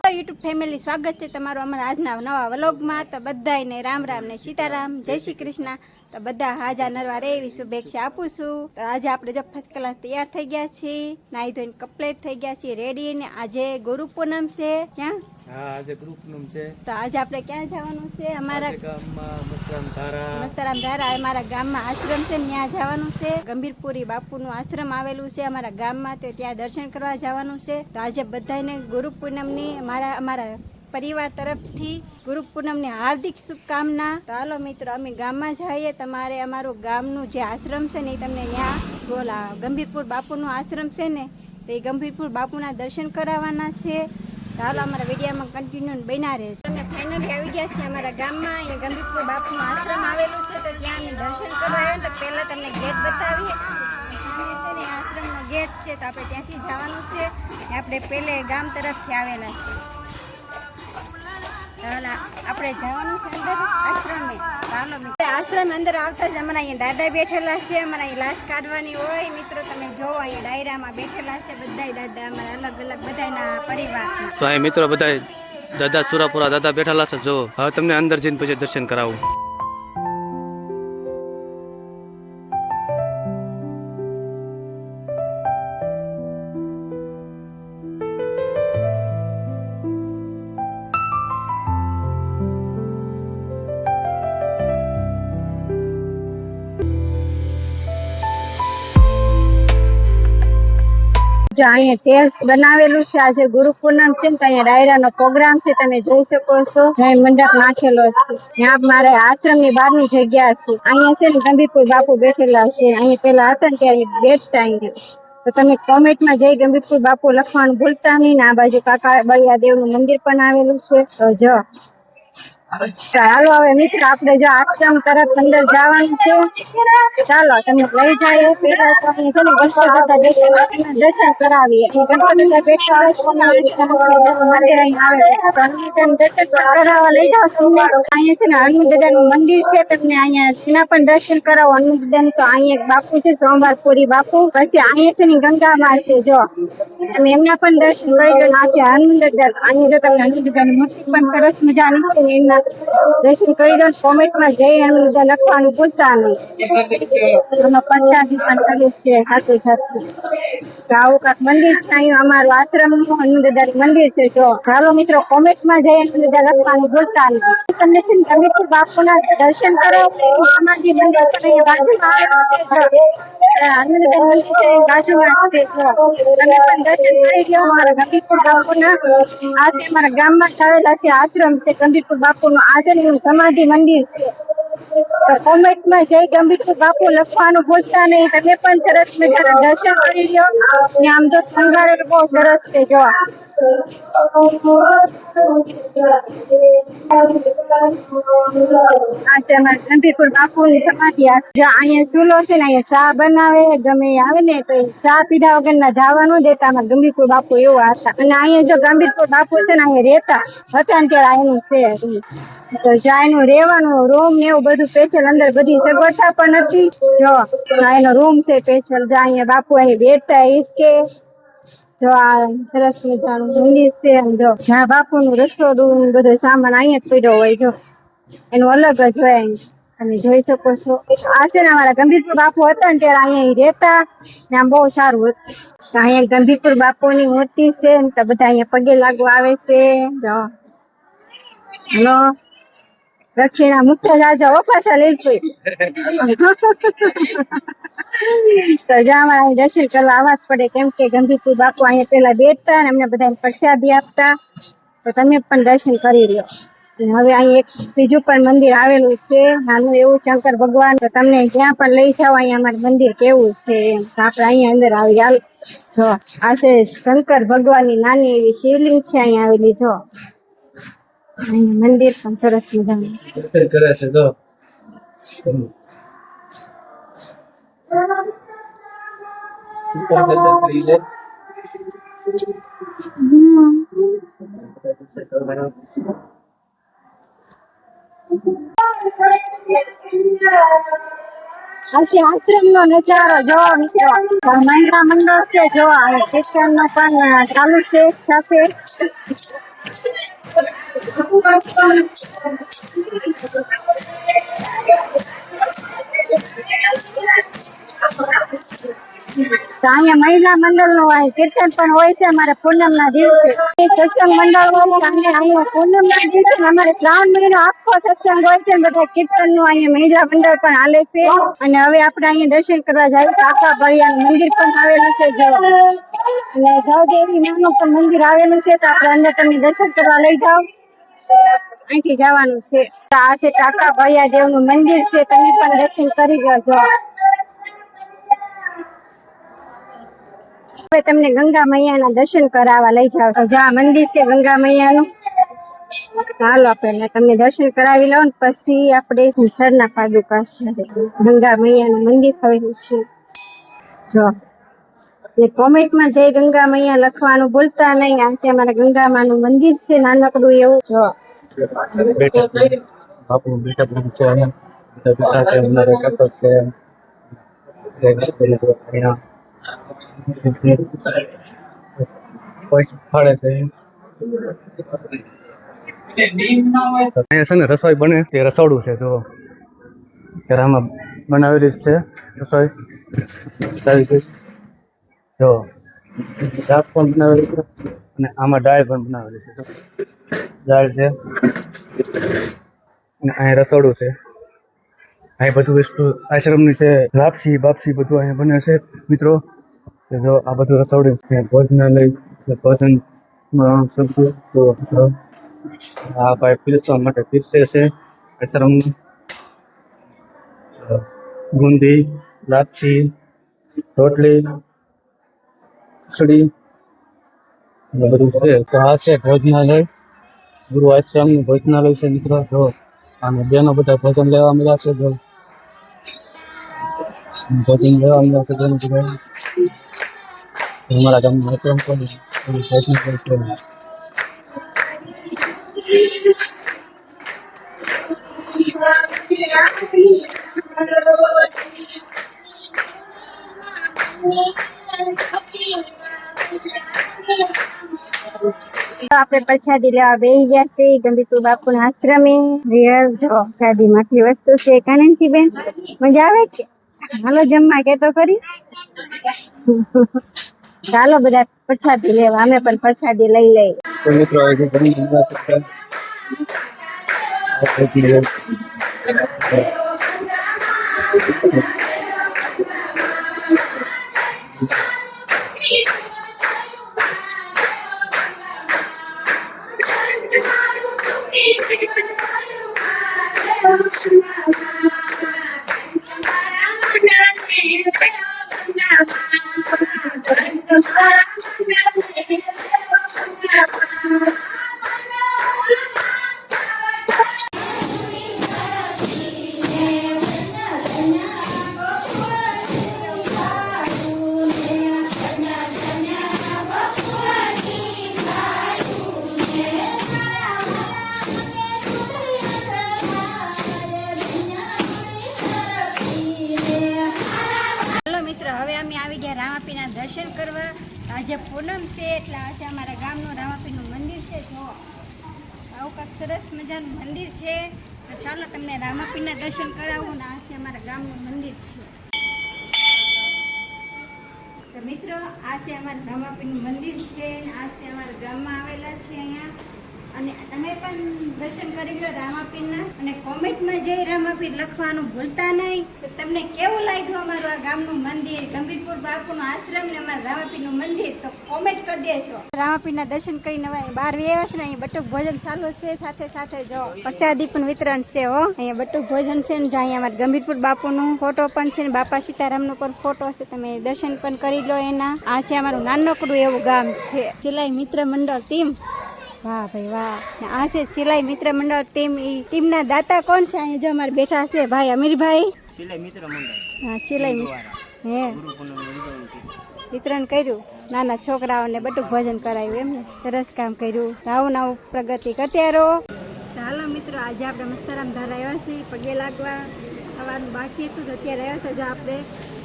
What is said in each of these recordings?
YouTube family સ્વાગત છે તમારું અમારા આજના નવા વ્લોગમાં। તો બધાને રામ રામ ને સીતારામ, જય શ્રી કૃષ્ણ। તો બધા હાજર નરવા રે એવી શુભેચ્છા આપું છું। તો આજે આપણે જો ફર્સ્ટ ક્લાસ તૈયાર થઈ ગયા છીએ, નાઈ ધોઈને કમ્પ્લીટ થઈ ગયા છીએ રેડી। ને આજે ગુરુ પૂનમ છે। ક્યાં? હા, આજે ગુરુ પૂનમ છે। તો આજે આપણે ક્યાં જવાનું છે? અમારા ગામમાં મસ્તરામ ધારા અમારા ગામમાં આશ્રમ છે, ત્યાં જવાનું છે। ગંભીરપુરી બાપુનું આશ્રમ આવેલું છે અમારા ગામમાં, તો ત્યાં દર્શન કરવા જવાનું છે। તો આજે બધાને ગુરુ પૂનમની અમારા પરિવાર તરફથી ગુરુ પૂનમની હાર્દિક શુભકામના। તો હાલો મિત્રો, અમે ગામમાં જઈએ। તમારે અમારું ગામનું જે આશ્રમ છે ને એ તમને ત્યાં બોલા ગંભીરપુર બાપુનું આશ્રમ છે ને, તો એ ગંભીરપુર બાપુના દર્શન કરાવવાના છે। તો હાલો અમારા વિડીયોમાં કન્ટિન્યુ બન્યા રહે। અમે ફાઇનલી આવી ગયા છીએ અમારા ગામમાં। અહીંયા ગંભીરપુર બાપુનું આશ્રમ આવેલું છે, તો ત્યાં અમે દર્શન કરવા આવ્યા। તો પહેલાં તમને ગેટ બતાવીએ। આશ્રમનો ગેટ છે, તો આપણે ત્યાંથી જવાનું છે। આપણે પહેલે ગામ તરફથી આવેલા છે, આપણે જવાનું છે અંદર આશ્રમે। ચાલો મિત્રો, આશ્રમ અંદર આવતા જ અમારા અહીંયા દાદા બેઠેલા છે। અમારા અહીં લાશ કાઢવાની હોય મિત્રો, તમે જોવો અહીંયા ડાયરામાં બેઠેલા છે બધા દાદા, અમારા અલગ અલગ બધાના પરિવાર। તો અહીં મિત્રો બધા દાદા સુરાપુરા દાદા બેઠેલા છે। જો હવે તમને અંદર જઈને પછી દર્શન કરાવું। અહીંયા ટેસ બનાવેલું છે। આજે ગુરુ પૂનમ છે ને, અહીંયા ડાયરાનો પ્રોગ્રામ છે, તમે જોઈ શકો છો। અહીં મંડપ નાખેલો છે, ત્યાં મારે આશ્રમની બહારની જગ્યા છે। અહીંયા છે ને ગંભીરપુર બાપુ બેઠેલા છે। અહીંયા પેલા હતા ને ત્યારે બેઠતા અહીંયા। તો તમે કોમેન્ટમાં જઈ ગંભીરપુર બાપુ લખવાનું ભૂલતા નહીં। આ બાજુ કાકા બળિયા દેવનું મંદિર પણ આવેલું છે। તો જો ચાલો હવે મિત્ર, આપણે જો આશ્રમ તરફ અંદર જવાનું છે। ચાલો તમને લઈ જાય। પેલા તો છે ને દર્શન કરાવીએ। મંદિર અહીં આવે દર્શન કરાવવા લઈ જાઓ। અહીંયા છે ને હનુમાન દાદાનું મંદિર છે, તમને અહીંયા એના પણ દર્શન કરાવો હનુમાન દાદાનું। તો અહીંયા એક બાપુ છે, સોમવારપુરી બાપુ। પછી અહીંયા છે ને ગંગામાં છે, જો તમે એમના પણ દર્શન કરી દો। આ છે હનુમાન દાદા। અહીંયા જો તમને હનુમાન દાદાની મૂર્તિ પણ સરસ મજાની છે, એમના દર્શન કરી દો। કોમેન્ટમાં જઈ હનુમાન દાદા લખવાનું ભૂલતા નહીં। એમાં પ્રસાદી પણ કરીએ છીએ સાથે સાથે। આવું કાંક મંદિર છે અહીંયા અમારું આશ્રમનું હનુમાન દાદાનું મંદિર છે। જો ચાલો મિત્રો, કોમેન્ટમાં જઈ હનુમાન દાદા લખવાનું ભૂલતા નહીં। તમને છે ને ગંભીરપુર બાપુના દર્શન કરો। હનુમાનજી મંદિર છે બાજુમાં આવેલું છે, હનુમાન દાદાનું મંદિર છે બાજુમાં છે। તમે પણ દર્શન કરી લો અમારા ગંભીરપુર બાપુના। આ તે અમારા ગામમાં જ આવેલા છે આશ્રમ છે ગંભીરપુર બાપુનું। આદરનું સમાધિ મંદિર છે। તો કોમેન્ટમાં જય ગંભીરપુર બાપુ લખવાનું ભૂલતા નહીં। તમે પણ સરસ મજાના દર્શન કરી લો। આમ તો શણગારેલ બહુ સરસ છે। જો આ છે અમારા ગંભીરપુર બાપુની સમાધિ। જો અહીંયા ચૂલો છે ને, અહીંયા ચા બનાવે, ગમે આવે ને તો ચા પીધા વગર ના જવા ન દેતા અમારા ગંભીરપુર બાપુ એવા હતા। અને અહીંયા જો ગંભીરપુર બાપુ છે ને, અહીંયા રહેતા હતા ને ત્યારે એનું છે। તો એનું રહેવાનું રૂમ ને એવું બધું સ્પેશિયલ, અંદર બધી સગવડતા પણ નથી। જો એનો રૂમ છે સ્પેશિયલ। જો અહીંયા બાપુ અહીં બેઠતા કે જો આ સરસ મજાનું મંદિર છે। જો જ્યાં બાપુનું રસોડું બધો સામાન અહીંયા જ પડ્યો હોય, જો એનું અલગ જ હોય। તમે જોઈ શકો છો। આ છે ને અમારા ગંભીરપુર બાપુ હતા ને ત્યારે અહીંયા રહેતા, ત્યાં બહુ સારું હતું। અહીંયા ગંભીરપુર બાપુની મૂર્તિ છે, તો બધા અહીંયા પગે લાગવા આવે છે। જો હલો દક્ષિણા મુક્ત રાજા ઓફાસા લઈ તો જા અમારા દર્શન કરવા આવવા જ પડે, કેમ કે ગંભીરપુર બાપુ અહીંયા પેલા બેઠતા ને એમને બધા પ્રસાદી આપતા। તો તમે પણ દર્શન કરી લો। હવે અહીં એક બીજું પણ મંદિર આવેલું છે, નાનું એવું શંકર ભગવાન। તો તમને જ્યાં પણ લઈ જાઓ અહીંયા અમારું મંદિર કેવું છે એમ। આપણે અહીંયા અંદર આવી હાલ। જો આ છે શંકર ભગવાનની નાની એવી શિવલિંગ છે અહીંયા આવેલી। જો મંદિર પણ સરસ મજાનું કરે છે। જો આજે આશ્રમનો નજારો જોવો મિત્રો. મહિલા મંડળ છે જોવા અને શિક્ષણનો પણ ચાલુ છે સાથે. તો અહીંયા મહિલા મંડળનું હોય કીર્તન પણ હોય છે અમારે પૂનમના દિવસે. સત્સંગ મંડળ હોય અને અહીંયા પૂનમના દિવસે અમારે 3 મહિનો આખો સત્સંગ હોય છે. બધા કીર્તનનું અહીંયા મહિલા મંડળ પણ હાલે છે. અને હવે આપણે અહીંયા દર્શન કરવા જઈએ. કાકા ભળિયાનું મંદિર પણ આવેલું છે જો. અને જયદેવી માનું પણ મંદિર આવેલું છે. તો આપણે અંદર તમને દર્શન કરવા લઈ જાઓ. અહીંથી જવાનું છે. તો આ છે કાકા ભળિયા દેવનું મંદિર છે. તમે પણ દર્શન કરી જજો. હવે તમને ગંગા મૈયાના દર્શન કરાવવા લઈ જાવ. તો જ્યાં મંદિર છે ગંગા મૈયાનું, ચાલો આપણે તમને દર્શન કરાવી લો. પછી આપણે નિસરના પાદુકા છે ગંગા મૈયાનું મંદિર આવેલું છે જો. અને કોમેન્ટમાં જય ગંગા મૈયા લખવાનું ભૂલતા નહીં. આ છે અમારા ગંગા માનું મંદિર છે નાનકડું એવું જો. બાપુ બેટા બધું છે અહીંયા બેટા છે અંદર કપક છે અહીંયા કોઈ ફાળે છે અહીંયા છે ને રસોઈ બને તે રસોડું છે જો. ત્યારે આમાં બનાવેલી છે રસોઈ જો. શાક પણ બનાવેલી છે અને આમાં દાળ પણ બનાવેલી છે. દાળ છે અને અહીંયા રસોડું છે. અહીં બધું વસ્તુ આશ્રમની છે. લાપસી બાપસી બધું અહીંયા બને છે મિત્રો. જો આ બધું રસોડું ભોજનાલય ભોજન સબ્જી તો આ ભાઈ પીરસવા માટે પીરસે છે આશ્રમનું. ગુંદી લાપસી રોટલી ખીચડી બધું છે. તો આ છે ભોજનાલય ગુરુ આશ્રમનું ભોજનાલય છે મિત્રો જો. અને બેનો બધા ભોજન લેવા મળ્યા છે જો. ભોજન લેવા મળ્યા છે બેનો બધા. અમારા ગામમાં આશ્રમ પણ ભોજન કરે છે. આપણે પ્રસાદી લેવા બેસી ગયા છે ગંભીરપુર બાપુના આશ્રમે. રિયલ જો પ્રસાદી માંથી વસ્તુ છે. કાનનથી બેન મજા આવે કે હાલો જમવા કે તો ખરી. ચાલો બધા પ્રસાદી લેવા. અમે પણ પ્રસાદી લઈ લઈએ. તો મિત્રો હવે ઘણી બધા રામાપીના દર્શન કરવા. આજે પૂનમ છે એટલે આજે અમારા ગામનું રામાપીનું મંદિર છે જો. આવું કાંઈક સરસ મજાનું મંદિર છે. તો ચાલો તમને રામાપીના દર્શન કરાવું. ને આ છે અમારા ગામનું મંદિર છે. તો મિત્રો આ છે અમારા રામાપીનું મંદિર છે. આ છે અમારા ગામમાં આવેલા છે અહીંયા. અને તમે પણ દર્શન કરી લો રામાપીરના. અને કોમેન્ટમાં જઈ રામાપીર લખવાનું ભૂલતા નહીં. તો તમને કેવું લાગ્યું અમારું આ ગામનું મંદિર ગંભીરપુર બાપુનો આશ્રમ ને અમારા રામાપીરનું મંદિર તો કોમેન્ટ કરી દેજો. રામાપીરના દર્શન કરીને હવે બહાર આવ્યા છે ને અહીંયા બટુક ભોજન ચાલુ છે. સાથે સાથે જો પ્રસાદી પણ વિતરણ છે હો. અહીંયા બટુક ભોજન છે ને જ્યાં અમારા ગંભીરપુર બાપુનું ફોટો પણ છે ને બાપા સીતારામનો પણ ફોટો છે. તમે દર્શન પણ કરી લો એના. આ છે અમારું નાનકડું એવું ગામ છે. સિલાઈ મિત્ર મંડળ ટીમ. વાહ ભાઈ વાહ. આ છે સિલાઈ મિત્ર મંડળ ટીમ. એ ટીમના દાતા કોણ છે? અહીંયા જો અમારે બેઠા છે ભાઈ અમીરભાઈ. સિલાઈ મિત્ર મંડળ. હા સિલાઈ હે વિતરણ કર્યું. નાના છોકરાઓને બધું ભોજન કરાવ્યું એમને. સરસ કામ કર્યું. નવું નવું પ્રગતિ કરતા રહો. હાલો મિત્રો આજે આપણે મસ્તરામ ધાર આવ્યા છીએ પગે લાગવા. ખાવાનું બાકી હતું તો અત્યારે આવ્યા છે. જો આપણે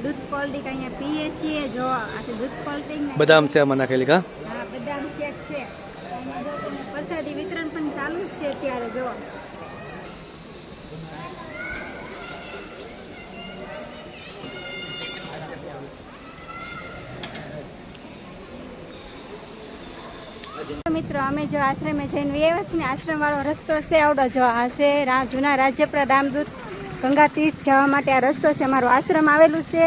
દૂધ કોલ્ડિંગ અહીંયા પીએ છીએ. જો આ દૂધ કોલ્ડિંગ બદામ છે આમાં નાખેલી કા હા બદામ શેક છે. અને જો તમને પ્રસાદી વિતરણ પણ ચાલુ જ છે અત્યારે. જો મિત્રો અમે જો આશ્રમે જઈને આવ્યા છીએ ને આશ્રમ વાળો રસ્તો છે આવડો. જો આ છે જૂના રાજ્યપરા રામદૂત ગંગા તીર્થ જવા માટે આ રસ્તો છે. અમારો આશ્રમ આવેલું છે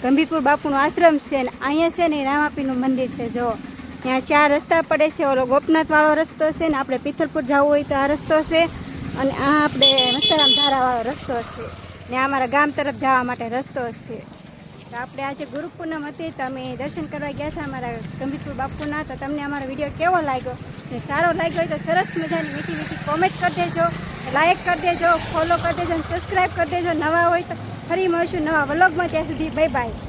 ગંભીરપુર બાપુનો આશ્રમ છે ને અહીંયા છે ને રામાપીનું મંદિર છે. જો ત્યાં 4 રસ્તા પડે છે. ઓલો ગોપનાથ વાળો રસ્તો છે ને આપણે પિથલપુર જવું હોય તો આ રસ્તો છે અને આ આપણે મસ્તરામ ધારા વાળો રસ્તો છે ને આ અમારા ગામ તરફ જવા માટે રસ્તો છે. તો આપણે આજે ગુરુ પૂનમ હતી તો અમે દર્શન કરવા ગયા હતા અમારા ગંભીરપુર બાપુના. તો તમને અમારો વિડીયો કેવો લાગ્યો ને સારો લાગ્યો હોય તો સરસ મજાની મીઠી મીઠી કોમેન્ટ કરી દેજો, લાઈક કરી દેજો, ફોલો કરી દેજો અને સબસ્ક્રાઈબ કરી દેજો. નવા હોય તો ફરી મળશું નવા વ્લોગમાં. ત્યાં સુધી બાય બાય.